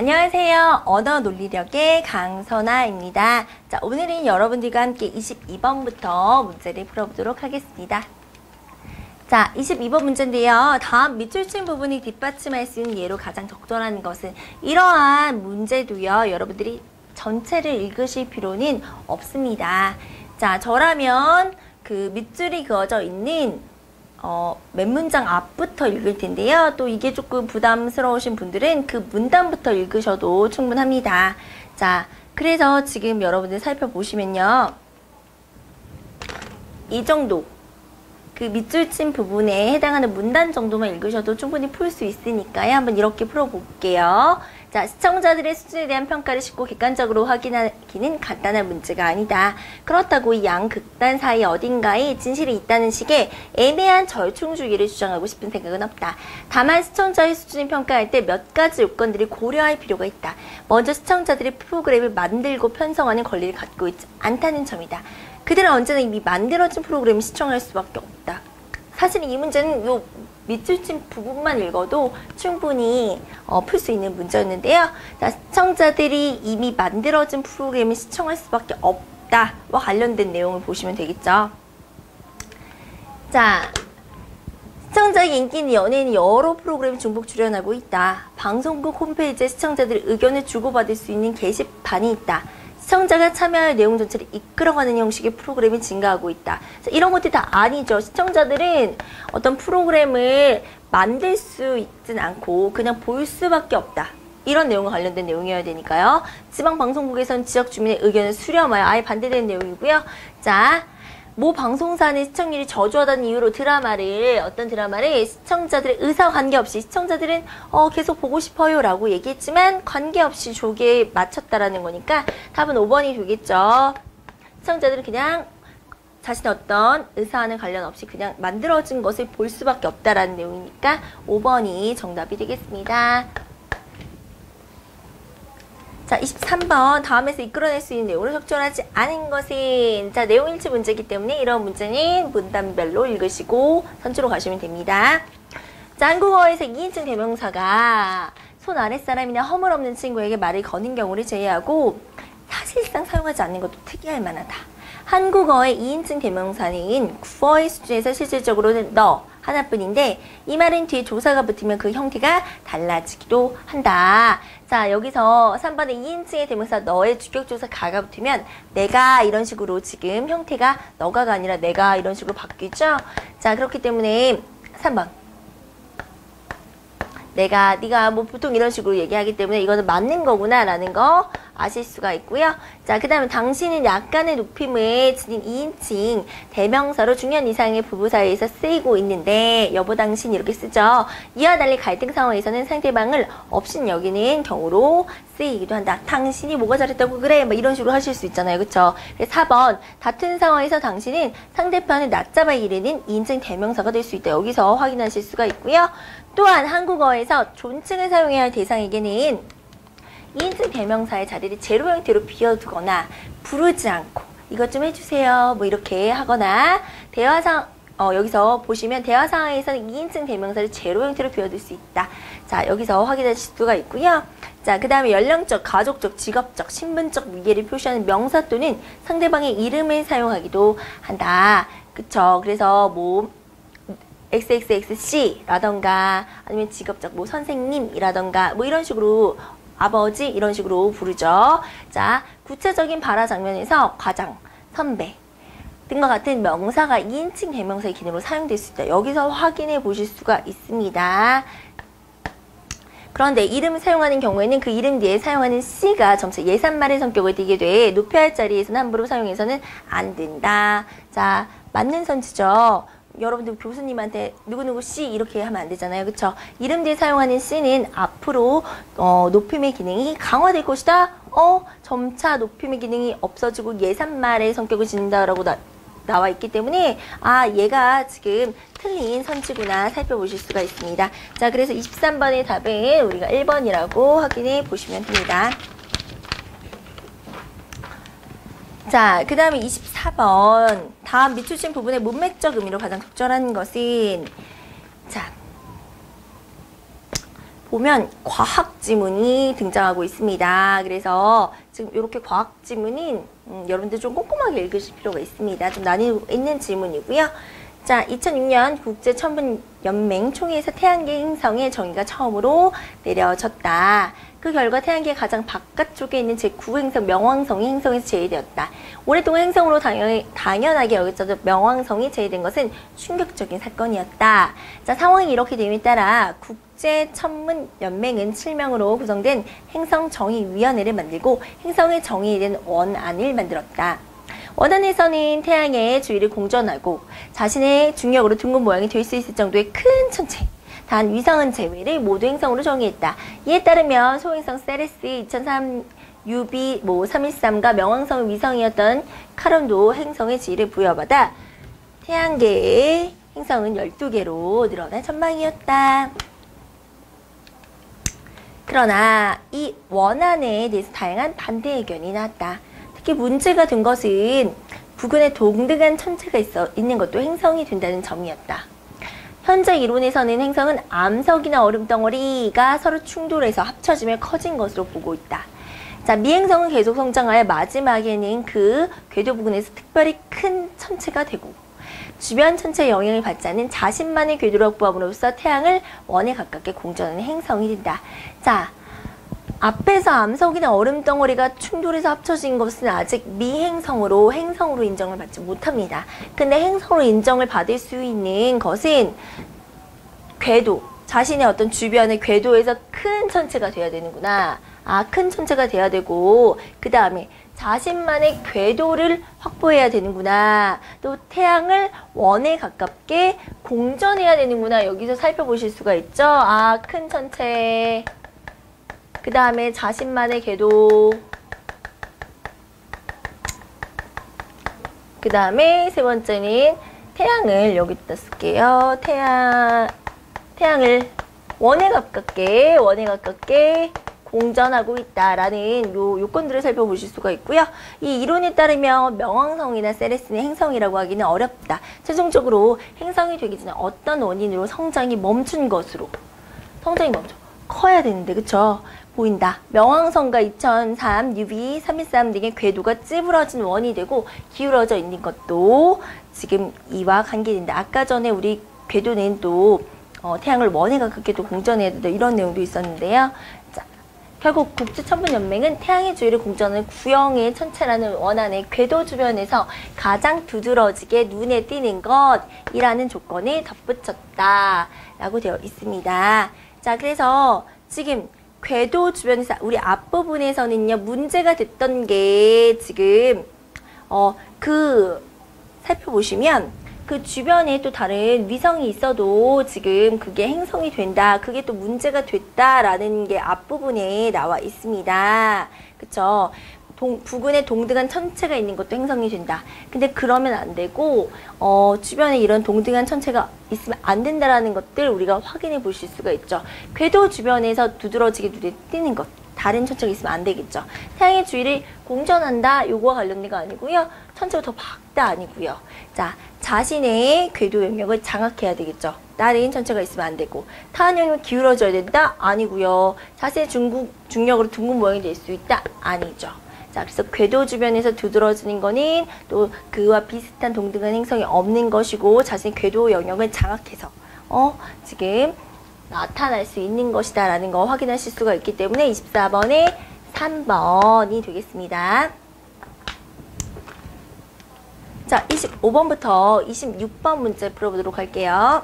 안녕하세요. 언어 논리력의 강선아입니다. 자, 오늘은 여러분들과 함께 22번부터 문제를 풀어보도록 하겠습니다. 자, 22번 문제인데요. 다음 밑줄친 부분이 뒷받침할 수 있는 예로 가장 적절한 것은 이러한 문제도요. 여러분들이 전체를 읽으실 필요는 없습니다. 자, 저라면 그 밑줄이 그어져 있는 몇 문장 앞부터 읽을 텐데요. 또 이게 조금 부담스러우신 분들은 그 문단부터 읽으셔도 충분합니다. 자, 그래서 지금 여러분들 살펴보시면요. 이 정도, 그 밑줄 친 부분에 해당하는 문단 정도만 읽으셔도 충분히 풀 수 있으니까요. 한번 이렇게 풀어볼게요. 자, 시청자들의 수준에 대한 평가를 쉽고 객관적으로 확인하기는 간단한 문제가 아니다. 그렇다고 이 양 극단 사이 어딘가에 진실이 있다는 식의 애매한 절충주의를 주장하고 싶은 생각은 없다. 다만 시청자의 수준을 평가할 때 몇 가지 요건들을 고려할 필요가 있다. 먼저 시청자들이 프로그램을 만들고 편성하는 권리를 갖고 있지 않다는 점이다. 그들은 언제나 이미 만들어진 프로그램을 시청할 수밖에 없다. 사실 이 문제는 요 밑줄 친 부분만 읽어도 충분히 풀 수 있는 문제였는데요. 자, 시청자들이 이미 만들어진 프로그램을 시청할 수밖에 없다와 관련된 내용을 보시면 되겠죠. 자, 시청자의 인기 있는 연예인이 여러 프로그램에 중복 출연하고 있다. 방송국 홈페이지에 시청자들의 의견을 주고받을 수 있는 게시판이 있다. 시청자가 참여할 내용 전체를 이끌어가는 형식의 프로그램이 증가하고 있다. 자, 이런 것들이 다 아니죠. 시청자들은 어떤 프로그램을 만들 수 있진 않고 그냥 볼 수밖에 없다. 이런 내용과 관련된 내용이어야 되니까요. 지방방송국에서는 지역 주민의 의견을 수렴하여 아예 반대되는 내용이고요. 자, 모 방송사는 시청률이 저조하다는 이유로 어떤 드라마를 시청자들의 의사와 관계없이 시청자들은 계속 보고 싶어요 라고 얘기했지만 관계없이 조기에 맞췄다라는 거니까 답은 5번이 되겠죠. 시청자들은 그냥 자신의 어떤 의사와는 관련 없이 그냥 만들어진 것을 볼 수밖에 없다라는 내용이니까 5번이 정답이 되겠습니다. 자, 23번 다음에서 이끌어낼 수 있는 내용을 적절하지 않은 것은 자, 내용 일치 문제이기 때문에 이런 문제는 문단별로 읽으시고 선주로 가시면 됩니다. 자, 한국어에서 2인칭 대명사가 손 아랫사람이나 허물없는 친구에게 말을 거는 경우를 제외하고 사실상 사용하지 않는 것도 특이할 만하다. 한국어의 2인칭 대명사는 구어의 수준에서 실질적으로는 너 하나뿐인데 이 말은 뒤에 조사가 붙으면 그 형태가 달라지기도 한다. 자, 여기서 3번에 2인칭의 대명사 너의 주격조사 가가 붙으면 내가 이런 식으로 지금 형태가 너가가 아니라 내가 이런 식으로 바뀌죠. 자, 그렇기 때문에 3번 네가 뭐 보통 이런 식으로 얘기하기 때문에 이거는 맞는 거구나 라는 거 아실 수가 있고요. 자, 그 다음에 당신은 약간의 높임을 지닌 2인칭 대명사로 중요한 이상의 부부 사이에서 쓰이고 있는데 여보 당신 이렇게 쓰죠. 이와 달리 갈등 상황에서는 상대방을 없인 여기는 경우로 쓰이기도 한다. 당신이 뭐가 잘했다고 그래 뭐 이런 식으로 하실 수 있잖아요. 그쵸? 4번 다툰 상황에서 당신은 상대편을 낮잡아 이르는 2인칭 대명사가 될 수 있다. 여기서 확인하실 수가 있고요. 또한 한국어에서 존칭을 사용해야 할 대상에게는 2인칭 대명사의 자리를 제로 형태로 비워두거나 부르지 않고 이것 좀 해주세요 뭐 이렇게 하거나 여기서 보시면 대화 상황에서는 2인칭 대명사를 제로 형태로 비워둘 수 있다. 자, 여기서 확인하실 수가 있고요. 자, 그 다음에 연령적, 가족적, 직업적, 신분적 위계를 표시하는 명사 또는 상대방의 이름을 사용하기도 한다. 그쵸? 그래서 뭐 XXXC라던가 아니면 직업적 뭐 선생님이라던가 뭐 이런 식으로 아버지 이런 식으로 부르죠. 자, 구체적인 발화 장면에서 과장, 선배 등과 같은 명사가 2인칭 대명사의 기능으로 사용될 수 있다. 여기서 확인해 보실 수가 있습니다. 그런데 이름을 사용하는 경우에는 그 이름 뒤에 사용하는 C가 점차 예산말의 성격을 띠게 돼 높여야 할 자리에서는 함부로 사용해서는 안 된다. 자, 맞는 선지죠. 여러분들 교수님한테 누구누구 C 이렇게 하면 안 되잖아요. 그쵸? 이름 뒤에 사용하는 C는 앞으로 높임의 기능이 강화될 것이다. 점차 높임의 기능이 없어지고 예산말의 성격을 지닌다라고 나와 있기 때문에 얘가 지금 틀린 선지구나 살펴보실 수가 있습니다. 자, 그래서 23번의 답은 우리가 1번이라고 확인해 보시면 됩니다. 자, 그 다음에 24번 다음 밑줄친 부분의 문맥적 의미로 가장 적절한 것은 자, 보면 과학 지문이 등장하고 있습니다. 그래서 지금 이렇게 과학 지문인 여러분들 좀 꼼꼼하게 읽으실 필요가 있습니다. 좀 나뉘고 있는 질문이고요. 자, 2006년 국제천문연맹 총회에서 태양계 행성의 정의가 처음으로 내려졌다. 그 결과 태양계의 가장 바깥쪽에 있는 제9행성 명왕성이 행성에서 제외되었다. 오랫동안 행성으로 당연하게 여겨졌던 명왕성이 제외된 것은 충격적인 사건이었다. 자, 상황이 이렇게 됨에 따라 국제천문연맹은 7명으로 구성된 행성정의위원회를 만들고 행성의 정의에 대한 원안을 만들었다. 원안에서는 태양의 주위를 공전하고 자신의 중력으로 둥근 모양이 될 수 있을 정도의 큰 천체, 단 위성은 제외를 모두 행성으로 정의했다. 이에 따르면 소행성 세레스 2003 UB313과 명왕성 위성이었던 카론도 행성의 지위를 부여받아 태양계의 행성은 12개로 늘어난 전망이었다. 그러나 이 원안에 대해서 다양한 반대 의견이 나왔다. 특히 문제가 된 것은 부근에 동등한 천체가 있는 것도 행성이 된다는 점이었다. 현재 이론에서는 행성은 암석이나 얼음덩어리가 서로 충돌해서 합쳐지며 커진 것으로 보고 있다. 자, 미행성은 계속 성장하여 마지막에는 그 궤도 부근에서 특별히 큰 천체가 되고 주변 천체의 영향을 받지 않는 자신만의 궤도를 확보함으로써 태양을 원에 가깝게 공전하는 행성이 된다. 자, 앞에서 암석이나 얼음덩어리가 충돌해서 합쳐진 것은 아직 미행성으로 행성으로 인정을 받지 못합니다. 근데 행성으로 인정을 받을 수 있는 것은 궤도, 자신의 어떤 주변의 궤도에서 큰 천체가 돼야 되는구나. 큰 천체가 돼야 되고 그 다음에 자신만의 궤도를 확보해야 되는구나. 또 태양을 원에 가깝게 공전해야 되는구나. 여기서 살펴보실 수가 있죠. 큰 천체. 그 다음에 자신만의 궤도, 그 다음에 세 번째는 태양을 여기다 쓸게요. 태양을 원에 가깝게 공전하고 있다라는 요건들을 살펴보실 수가 있고요. 이 이론에 따르면 명왕성이나 세레스는 행성이라고 하기는 어렵다. 최종적으로 행성이 되기 전에 어떤 원인으로 성장이 멈춘 것으로 커야 되는데, 그쵸? 보인다. 명왕성과 2003 UB313 등의 궤도가 찌부러진 원이 되고 기울어져 있는 것도 지금 이와 관계된다. 아까 전에 우리 궤도는 또 태양을 원에 가깝게 또 공전해야 된다. 이런 내용도 있었는데요. 자, 결국 국제천문연맹은 태양의 주위를 공전하는 구형의 천체라는 원안의 궤도 주변에서 가장 두드러지게 눈에 띄는 것이라는 조건을 덧붙였다. 라고 되어 있습니다. 자, 그래서 지금 궤도 주변에서 우리 앞부분에서는요 문제가 됐던 게 지금 살펴보시면 그 주변에 또 다른 위성이 있어도 지금 그게 행성이 된다. 그게 또 문제가 됐다라는 게 앞부분에 나와 있습니다. 그쵸? 부근에 동등한 천체가 있는 것도 행성이 된다. 근데 그러면 안 되고 주변에 이런 동등한 천체가 있으면 안 된다라는 것들 우리가 확인해 보실 수가 있죠. 궤도 주변에서 두드러지게 눈에 띄는 것, 다른 천체가 있으면 안 되겠죠. 태양의 주위를 공전한다, 요거와 관련된 거 아니고요. 천체가 더 밝다 아니고요. 자, 자신의 궤도 영역을 장악해야 되겠죠. 다른 천체가 있으면 안 되고, 타원 영역이 기울어져야 된다 아니고요. 자신의 중력으로 둥근 모양이 될 수 있다 아니죠. 자, 그래서 궤도 주변에서 두드러지는 거는 또 그와 비슷한 동등한 행성이 없는 것이고 자신의 궤도 영역을 장악해서 지금 나타날 수 있는 것이다 라는 거 확인하실 수가 있기 때문에 24번에 3번이 되겠습니다. 자, 25번부터 26번 문제 풀어보도록 할게요.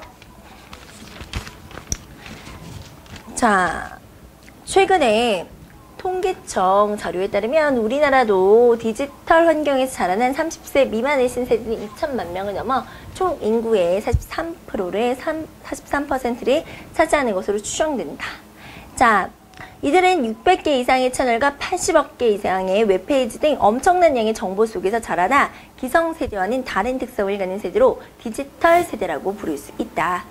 자, 최근에 통계청 자료에 따르면 우리나라도 디지털 환경에서 자라난 30세 미만의 신세대는 2천만 명을 넘어 총 인구의 43%를 차지하는 것으로 추정된다. 자, 이들은 600개 이상의 채널과 80억 개 이상의 웹페이지 등 엄청난 양의 정보 속에서 자라나 기성세대와는 다른 특성을 갖는 세대로 디지털 세대라고 부를 수 있다.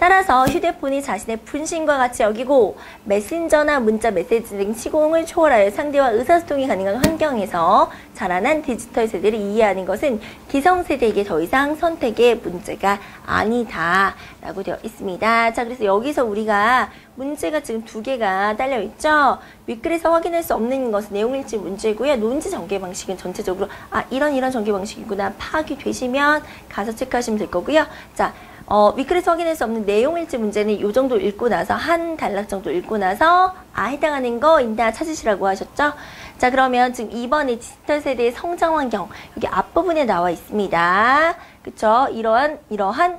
따라서 휴대폰이 자신의 분신과 같이 여기고 메신저나 문자 메시지 등 시공을 초월하여 상대와 의사소통이 가능한 환경에서 자라난 디지털 세대를 이해하는 것은 기성세대에게 더 이상 선택의 문제가 아니다 라고 되어 있습니다. 자, 그래서 여기서 우리가 문제가 지금 두 개가 딸려 있죠. 윗글에서 확인할 수 없는 것은 내용일지 문제고요. 논지 전개 방식은 전체적으로 이런 전개 방식이구나 파악이 되시면 가서 체크하시면 될 거고요. 자, 윗글에서 확인할 수 없는 내용일지 문제는 이 정도 읽고 나서 한 단락 정도 읽고 나서 해당하는 거 있나 찾으시라고 하셨죠. 자, 그러면 지금 2번의 디지털 세대의 성장 환경 여기 앞부분에 나와 있습니다. 그쵸? 이러한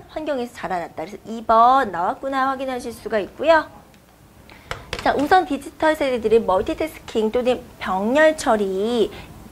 환경에서 자라났다. 그래서 2번 나왔구나 확인하실 수가 있고요. 자, 우선 디지털 세대들은 멀티태스킹 또는 병렬 처리에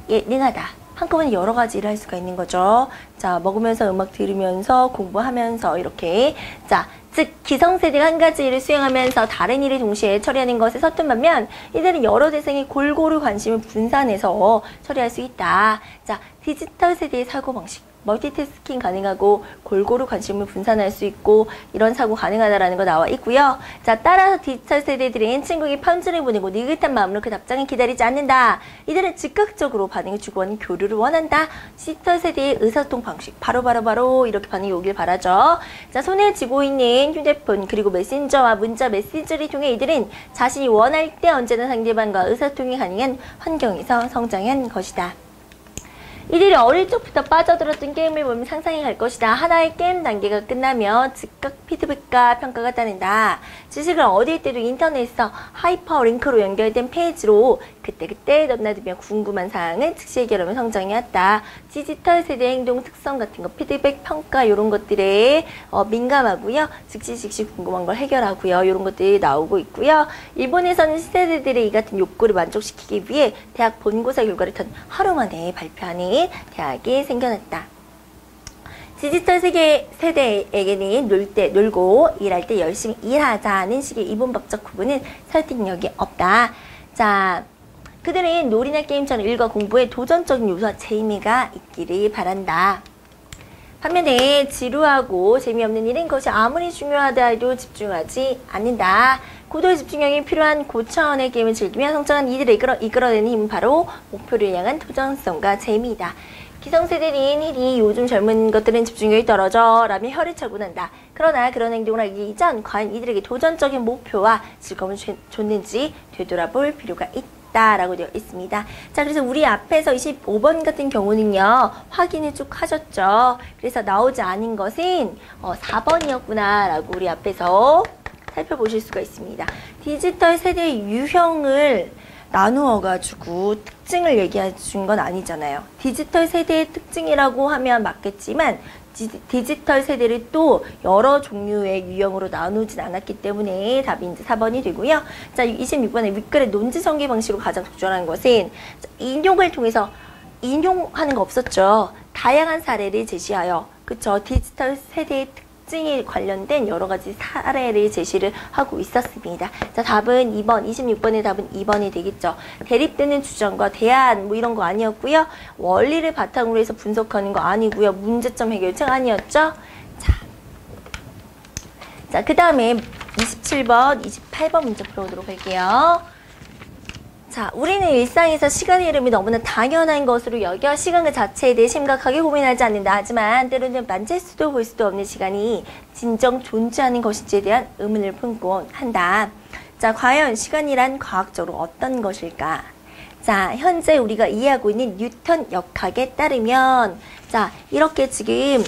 능하다. 한꺼번에 여러 가지 일을 할 수가 있는 거죠. 자, 먹으면서 음악 들으면서 공부하면서 이렇게. 자, 즉 기성세대가 한 가지 일을 수행하면서 다른 일을 동시에 처리하는 것에 서툰 반면 이들은 여러 대상에 골고루 관심을 분산해서 처리할 수 있다. 자, 디지털 세대의 사고방식. 멀티태스킹 가능하고 골고루 관심을 분산할 수 있고 이런 사고 가능하다라는 거 나와 있고요. 자, 따라서 디지털 세대들은 친구에게 편지를 보내고 느긋한 마음으로 그 답장을 기다리지 않는다. 이들은 즉각적으로 반응을 주고하는 교류를 원한다. 디지털 세대의 의사소통 방식 바로 이렇게 반응이 오길 바라죠. 자, 손에 쥐고 있는 휴대폰 그리고 메신저와 문자 메시지를 통해 이들은 자신이 원할 때 언제나 상대방과 의사소통이 가능한 환경에서 성장한 것이다. 이들이 어릴 적부터 빠져들었던 게임을 보면 상상해 갈 것이다. 하나의 게임 단계가 끝나면 즉각 피드백과 평가가 따른다. 지식을 얻을 때도 인터넷에서 하이퍼링크로 연결된 페이지로 그때그때 넘나들며 궁금한 사항을 즉시 해결하며 성장해왔다. 디지털 세대의 행동 특성 같은 거, 피드백, 평가 이런 것들에 민감하고요. 즉시 궁금한 걸 해결하고요. 이런 것들이 나오고 있고요. 일본에서는 시세대들의 이 같은 욕구를 만족시키기 위해 대학 본고사 결과를 단 하루 만에 발표하는 대학이 생겨났다. 디지털 세대에게는 놀 때 놀고 일할 때 열심히 일하자는 식의 이분법적 구분은 설득력이 없다. 자, 그들은 놀이나 게임처럼 일과 공부에 도전적인 요소와 재미가 있기를 바란다. 반면에 지루하고 재미없는 일은 것이 아무리 중요하다 해도 집중하지 않는다. 고도의 집중력이 필요한 고차원의 게임을 즐기며 성장한 이들을 이끌어내는 힘은 바로 목표를 향한 도전성과 재미이다. 기성세대는 흔히 요즘 젊은 것들은 집중력이 떨어져 라며 혀를 차고 난다. 그러나 그런 행동을 하기 이전 과연 이들에게 도전적인 목표와 즐거움을 줬는지 되돌아볼 필요가 있다 라고 되어 있습니다. 자, 그래서 우리 앞에서 25번 같은 경우는요 확인을 쭉 하셨죠. 그래서 나오지 않은 것은 4번이었구나 라고 우리 앞에서 살펴보실 수가 있습니다. 디지털 세대의 유형을 나누어가지고 특징을 얘기해 준 건 아니잖아요. 디지털 세대의 특징이라고 하면 맞겠지만 디지털 세대를 또 여러 종류의 유형으로 나누진 않았기 때문에 답이 이제 4번이 되고요. 자, 26번에 윗글의 논지 전개 방식으로 가장 적절한 것은 인용을 통해서 인용하는 거 없었죠. 다양한 사례를 제시하여 그쵸 디지털 세대의 특징에 관련된 여러 가지 사례를 제시를 하고 있었습니다. 자, 답은 2번, 26번의 답은 2번이 되겠죠. 대립되는 주장과 대안 뭐 이런 거 아니었고요. 원리를 바탕으로 해서 분석하는 거 아니고요. 문제점 해결책 아니었죠. 자, 그 다음에 27번, 28번 문제 풀어보도록 할게요. 자, 우리는 일상에서 시간의 흐름이 너무나 당연한 것으로 여겨 시간 그 자체에 대해 심각하게 고민하지 않는다. 하지만 때로는 만질 수도 볼 수도 없는 시간이 진정 존재하는 것인지에 대한 의문을 품곤 한다. 자, 과연 시간이란 과학적으로 어떤 것일까? 자, 현재 우리가 이해하고 있는 뉴턴 역학에 따르면 자, 이렇게 지금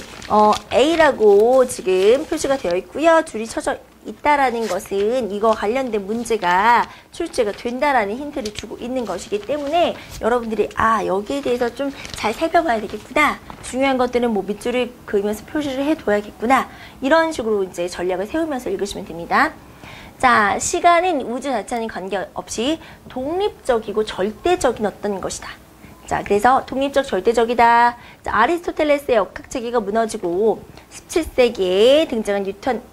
A라고 지금 표시가 되어 있고요. 줄이 쳐져 있다라는 것은 이거 관련된 문제가 출제가 된다라는 힌트를 주고 있는 것이기 때문에 여러분들이 여기에 대해서 좀 잘 살펴봐야 되겠구나. 중요한 것들은 뭐 밑줄을 그으면서 표시를 해둬야겠구나. 이런 식으로 이제 전략을 세우면서 읽으시면 됩니다. 자, 시간은 우주 자체는 관계없이 독립적이고 절대적인 어떤 것이다. 자, 자, 그래서 독립적 절대적이다. 자, 아리스토텔레스의 역학체계가 무너지고 17세기에 등장한 뉴턴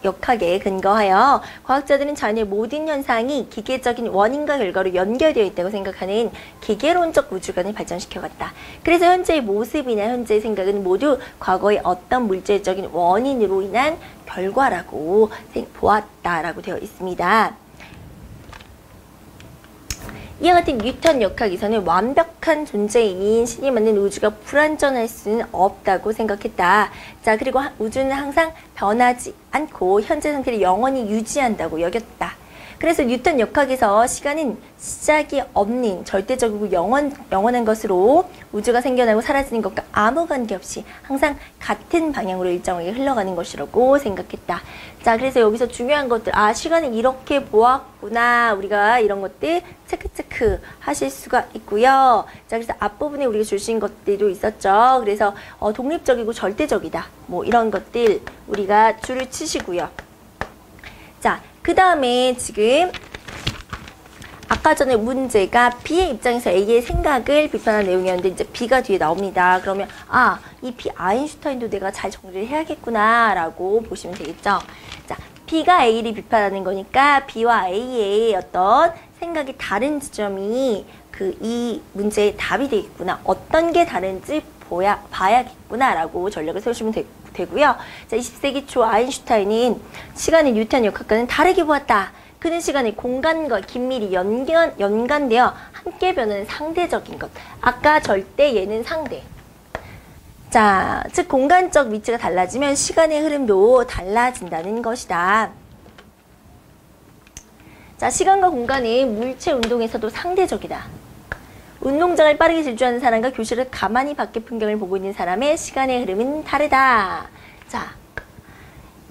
역학에 근거하여 과학자들은 자연의 모든 현상이 기계적인 원인과 결과로 연결되어 있다고 생각하는 기계론적 우주관을 발전시켜갔다. 그래서 현재의 모습이나 현재의 생각은 모두 과거의 어떤 물질적인 원인으로 인한 결과라고 보았다라고 되어 있습니다. 이와 같은 뉴턴 역학에서는 완벽한 존재인 신이 만든 우주가 불완전할 수는 없다고 생각했다. 자, 그리고 우주는 항상 변하지 않고 현재 상태를 영원히 유지한다고 여겼다. 그래서 뉴턴 역학에서 시간은 시작이 없는 절대적이고 영원한 것으로 우주가 생겨나고 사라지는 것과 아무 관계없이 항상 같은 방향으로 일정하게 흘러가는 것이라고 생각했다. 자, 그래서 여기서 중요한 것들, 아, 시간을 이렇게 보았구나. 우리가 이런 것들 체크 하실 수가 있고요. 자, 그래서 앞부분에 우리가 주신 것들도 있었죠. 그래서 독립적이고 절대적이다. 뭐 이런 것들 우리가 줄을 치시고요. 자, 그 다음에 지금 아까 전에 문제가 B의 입장에서 A의 생각을 비판한 내용이었는데 이제 B가 뒤에 나옵니다. 그러면 아, 이 B 아인슈타인도 내가 잘 정리를 해야겠구나 라고 보시면 되겠죠. 자, B가 A를 비판하는 거니까 B와 A의 어떤 생각이 다른 지점이 이 문제의 답이 되겠구나. 어떤 게 다른지 봐야겠구나 라고 전략을 세우시면 되고요. 자, 20세기 초 아인슈타인은 시간의 뉴턴 역학과는 다르게 보았다. 그는 시간의 공간과 긴밀히 연관되어 함께 변하는 상대적인 것. 아까 절대, 얘는 상대. 자, 즉 공간적 위치가 달라지면 시간의 흐름도 달라진다는 것이다. 자, 시간과 공간은 물체 운동에서도 상대적이다. 운동장을 빠르게 질주하는 사람과 교실을 가만히 밖의 풍경을 보고 있는 사람의 시간의 흐름은 다르다. 자,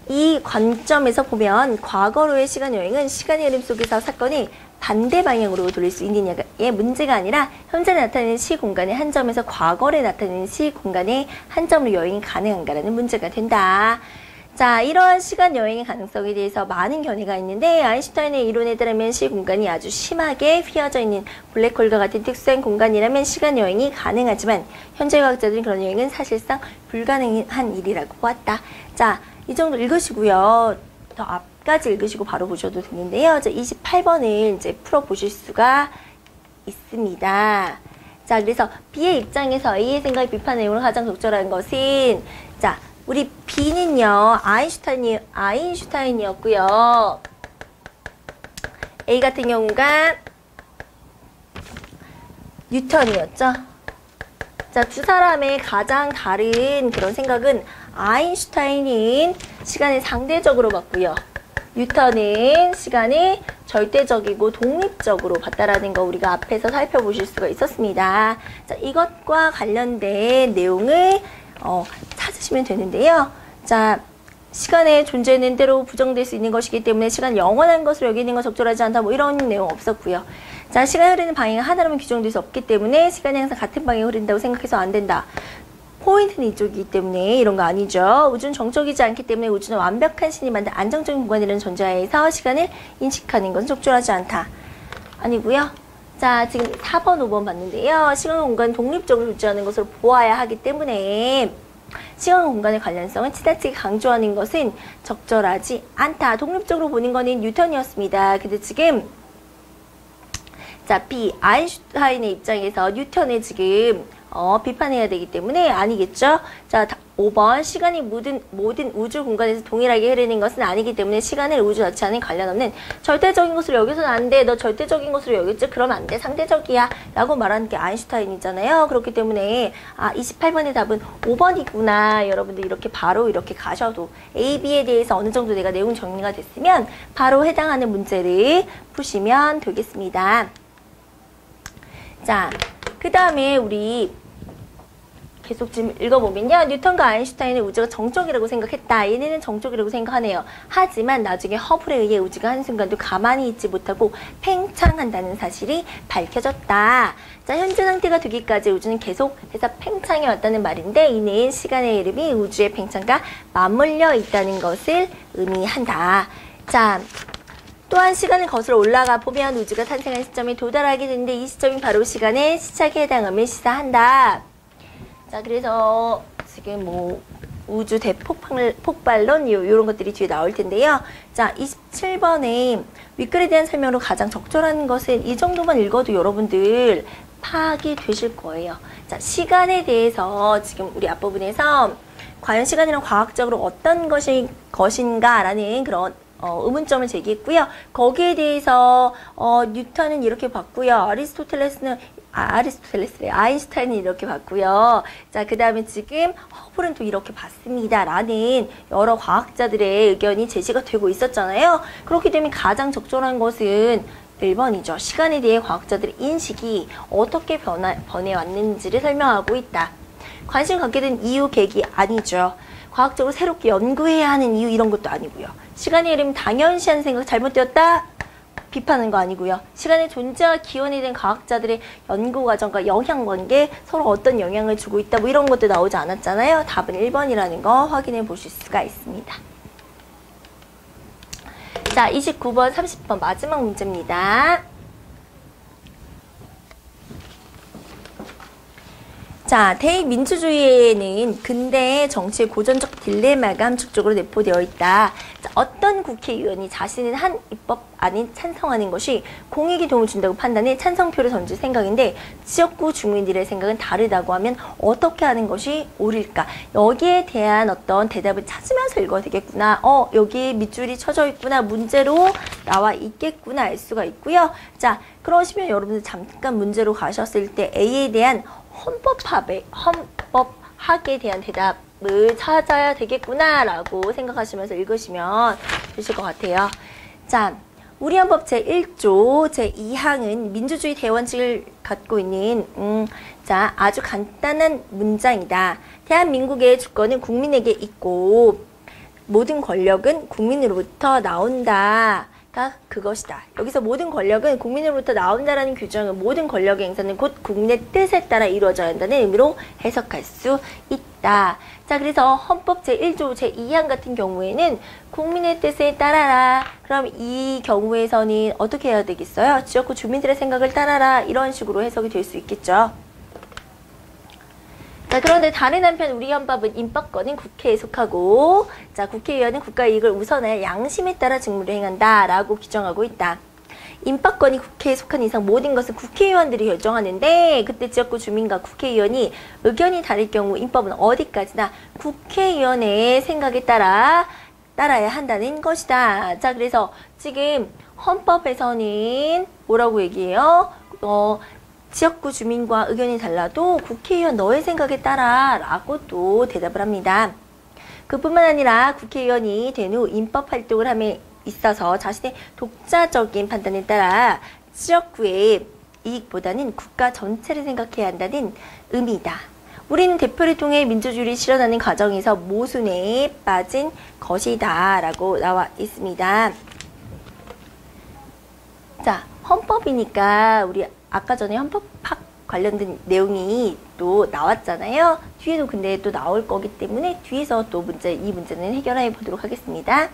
이 관점에서 보면 과거로의 시간 여행은 시간의 흐름 속에서 사건이 반대 방향으로 돌릴 수 있느냐의 문제가 아니라 현재 나타내는 시공간의 한 점에서 과거에 나타내는 시공간의 한 점으로 여행이 가능한가라는 문제가 된다. 자, 이러한 시간 여행의 가능성에 대해서 많은 견해가 있는데 아인슈타인의 이론에 따르면 시공간이 아주 심하게 휘어져 있는 블랙홀과 같은 특수한 공간이라면 시간 여행이 가능하지만 현재 과학자들은 그런 여행은 사실상 불가능한 일이라고 보았다. 자, 이 정도 읽으시고요. 더 앞까지 읽으시고 바로 보셔도 되는데요. 자, 28번을 이제 풀어보실 수가 있습니다. 자, 그래서 B의 입장에서 A의 생각의 비판 내용을 가장 적절한 것은 자, 우리 B는요, 아인슈타인이었고요. A 같은 경우가 뉴턴이었죠. 자, 두 사람의 가장 다른 그런 생각은 아인슈타인은 시간을 상대적으로 봤고요. 뉴턴은 시간을 절대적이고 독립적으로 봤다라는 거 우리가 앞에서 살펴보실 수가 있었습니다. 자, 이것과 관련된 내용을 찾으시면 되는데요. 자, 시간의 존재는 때로 부정될 수 있는 것이기 때문에 시간 영원한 것으로 여기는 건 적절하지 않다. 뭐 이런 내용 없었고요. 자, 시간이 흐르는 방향이 하나로만 규정될 수 없기 때문에 시간이 항상 같은 방향으로 흐른다고 생각해서 안 된다. 포인트는 이쪽이기 때문에 이런 거 아니죠. 우주는 정적이지 않기 때문에 우주는 완벽한 신이 만든 안정적인 공간이라는 전제하에서 시간을 인식하는 것은 적절하지 않다. 아니고요. 자, 지금 4번, 5번 봤는데요. 시간과 공간은 독립적으로 존재하는 것으로 보아야 하기 때문에 시간과 공간의 관련성을 지나치게 강조하는 것은 적절하지 않다. 독립적으로 보는 거는 뉴턴이었습니다. 근데 지금 자, B, 아인슈타인의 입장에서 뉴턴을 지금 비판해야 되기 때문에 아니겠죠? 자, 5번 시간이 모든 우주 공간에서 동일하게 흐르는 것은 아니기 때문에 시간을 우주 자체와는 관련 없는 절대적인 것으로 여기서는 안 돼. 너 절대적인 것으로 여겼지? 그러면 안 돼. 상대적이야. 라고 말하는 게 아인슈타인이잖아요. 그렇기 때문에 28번의 답은 5번이구나. 여러분들 이렇게 바로 이렇게 가셔도 A, B에 대해서 어느 정도 내가 내용 정리가 됐으면 바로 해당하는 문제를 푸시면 되겠습니다. 자, 그 다음에 우리 계속 지금 읽어보면요. 뉴턴과 아인슈타인은 우주가 정적이라고 생각했다. 얘네는 정적이라고 생각하네요. 하지만 나중에 허블에 의해 우주가 한순간도 가만히 있지 못하고 팽창한다는 사실이 밝혀졌다. 자, 현재 상태가 되기까지 우주는 계속해서 팽창해 왔다는 말인데 이는 시간의 흐름이 우주의 팽창과 맞물려 있다는 것을 의미한다. 자, 또한 시간을 거슬러 올라가 보면 우주가 탄생한 시점에 도달하게 되는데 이 시점이 바로 시간의 시작에 해당함을 시사한다. 자, 그래서 지금 뭐 우주 대폭발론 이런 것들이 뒤에 나올 텐데요. 자, 27번에 윗글에 대한 설명으로 가장 적절한 것은 이 정도만 읽어도 여러분들 파악이 되실 거예요. 자, 시간에 대해서 지금 우리 앞부분에서 과연 시간이란 과학적으로 어떤 것인가라는 그런 의문점을 제기했고요. 거기에 대해서 뉴턴은 이렇게 봤고요. 아인슈타인은 이렇게 봤고요. 자, 그 다음에 지금 허블은 또 이렇게 봤습니다. 라는 여러 과학자들의 의견이 제시가 되고 있었잖아요. 그렇기 때문에 가장 적절한 것은 1번이죠. 시간에 대해 과학자들의 인식이 어떻게 변해왔는지를 설명하고 있다. 관심을 갖게 된 이유, 계기 아니죠. 과학적으로 새롭게 연구해야 하는 이유 이런 것도 아니고요. 시간의 흐름 당연시하는 생각 잘못되었다? 비판하는 거 아니고요. 시간의 존재와 기원에 대한 과학자들의 연구 과정과 영향관계 서로 어떤 영향을 주고 있다 뭐 이런 것도 나오지 않았잖아요. 답은 1번이라는 거 확인해 보실 수가 있습니다. 자, 29번, 30번 마지막 문제입니다. 자, 대민주주의에는 근대의 정치의 고전적 딜레마가 함축적으로 내포되어 있다. 자, 어떤 국회의원이 자신은 한 입법 안에 찬성하는 것이 공익에 도움을 준다고 판단해 찬성표를 던질 생각인데 지역구 주민들의 생각은 다르다고 하면 어떻게 하는 것이 옳을까? 여기에 대한 어떤 대답을 찾으면서 읽어야 되겠구나. 여기에 밑줄이 쳐져 있구나. 문제로 나와 있겠구나 알 수가 있고요. 자, 그러시면 여러분들 잠깐 문제로 가셨을 때 A에 대한 헌법학에 대한 대답을 찾아야 되겠구나 라고 생각하시면서 읽으시면 되실 것 같아요. 자, 우리 헌법 제1조 제2항은 민주주의 대원칙을 갖고 있는 자, 아주 간단한 문장이다. 대한민국의 주권은 국민에게 있고 모든 권력은 국민으로부터 나온다. 그것이다. 여기서 모든 권력은 국민으로부터 나온다라는 규정은 모든 권력의 행사는 곧 국민의 뜻에 따라 이루어져야 한다는 의미로 해석할 수 있다. 자, 그래서 헌법 제1조 제2항 같은 경우에는 국민의 뜻에 따라라. 그럼 이 경우에서는 어떻게 해야 되겠어요? 지역구 주민들의 생각을 따라라. 이런 식으로 해석이 될 수 있겠죠. 자, 그런데 다른 한편 우리 헌법은 입법권은 국회에 속하고 자, 국회의원은 국가 이익을 우선하여 양심에 따라 직무를 행한다 라고 규정하고 있다. 입법권이 국회에 속한 이상 모든 것은 국회의원들이 결정하는데 그때 지역구 주민과 국회의원이 의견이 다를 경우 입법은 어디까지나 국회의원의 생각에 따라야 한다는 것이다. 자, 그래서 지금 헌법에서는 뭐라고 얘기해요? 지역구 주민과 의견이 달라도 국회의원 너의 생각에 따라 라고 또 대답을 합니다. 그뿐만 아니라 국회의원이 된 후 입법 활동을 함에 있어서 자신의 독자적인 판단에 따라 지역구의 이익보다는 국가 전체를 생각해야 한다는 의미다. 우리는 대표를 통해 민주주의를 실현하는 과정에서 모순에 빠진 것이다 라고 나와 있습니다. 자, 헌법이니까 우리 아까 전에 헌법학 관련된 내용이 또 나왔잖아요. 뒤에도 근데 또 나올 거기 때문에 뒤에서 또 이 문제는 해결해 보도록 하겠습니다.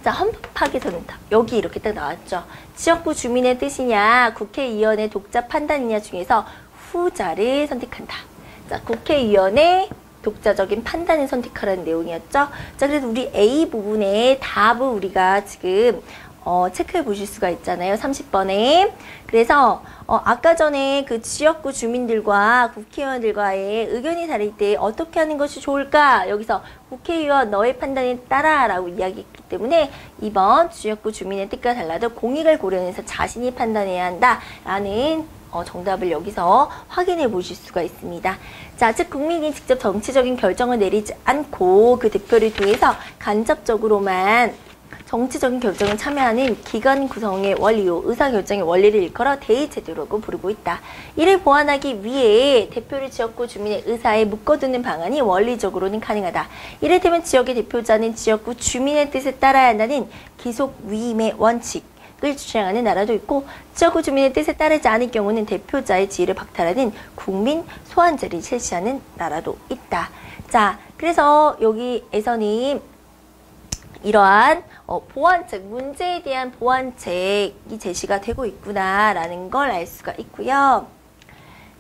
자, 헌법학에서는 여기 이렇게 딱 나왔죠. 지역구 주민의 뜻이냐 국회의원의 독자 판단이냐 중에서 후자를 선택한다. 자, 국회의원의 독자적인 판단을 선택하라는 내용이었죠. 자, 그래서 우리 A 부분의 답을 우리가 지금 체크해 보실 수가 있잖아요. 30번에. 그래서 아까 전에 그 지역구 주민들과 국회의원들과의 의견이 다를 때 어떻게 하는 것이 좋을까? 여기서 국회의원 너의 판단에 따라 라고 이야기했기 때문에 2번 지역구 주민의 뜻과 달라도 공익을 고려해서 자신이 판단해야 한다 라는 정답을 여기서 확인해 보실 수가 있습니다. 자, 즉 국민이 직접 정치적인 결정을 내리지 않고 그 대표를 통해서 간접적으로만 정치적인 결정에 참여하는 기관 구성의 원리요 의사결정의 원리를 일컬어 대의제도라고 부르고 있다. 이를 보완하기 위해 대표를 지역구 주민의 의사에 묶어두는 방안이 원리적으로는 가능하다. 이를테면 지역의 대표자는 지역구 주민의 뜻에 따라야 한다는 기속 위임의 원칙을 주장하는 나라도 있고 지역구 주민의 뜻에 따르지 않을 경우는 대표자의 지위를 박탈하는 국민 소환제를 실시하는 나라도 있다. 자, 그래서 여기에서는 이러한 보완책, 문제에 대한 보완책이 제시가 되고 있구나라는 걸 알 수가 있고요.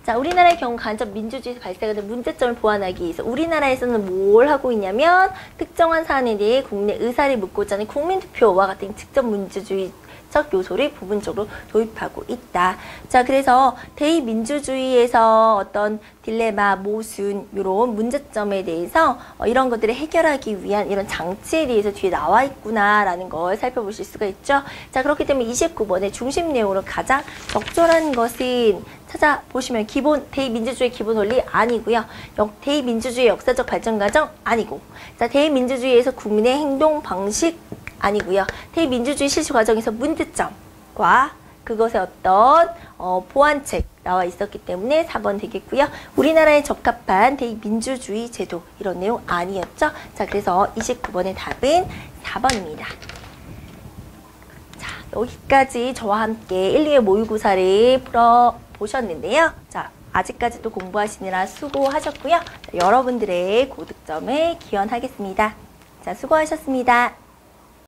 자, 우리나라의 경우 간접 민주주의에서 발생하는 문제점을 보완하기 위해서 우리나라에서는 뭘 하고 있냐면 특정한 사안에 대해 국내 의사를 묻고자 하는 국민투표와 같은 직접 민주주의적 요소를 부분적으로 도입하고 있다. 자, 그래서 대의민주주의에서 어떤 딜레마, 모순, 이런 문제점에 대해서 이런 것들을 해결하기 위한 이런 장치에 대해서 뒤에 나와 있구나라는 걸 살펴보실 수가 있죠. 자, 그렇기 때문에 29번의 중심 내용으로 가장 적절한 것은 찾아보시면 기본 대의민주주의 기본 원리 아니고요. 대의민주주의 역사적 발전 과정 아니고, 자, 대의민주주의에서 국민의 행동 방식 아니고요. 대의민주주의 실시 과정에서 문제점과 그것의 어떤 보완책 나와 있었기 때문에 4번 되겠고요. 우리나라에 적합한 대의민주주의 제도 이런 내용 아니었죠. 자, 그래서 29번의 답은 4번입니다. 자, 여기까지 저와 함께 1, 2회 모의고사를 풀어보셨는데요. 자, 아직까지도 공부하시느라 수고하셨고요. 자, 여러분들의 고득점을 기원하겠습니다. 자, 수고하셨습니다.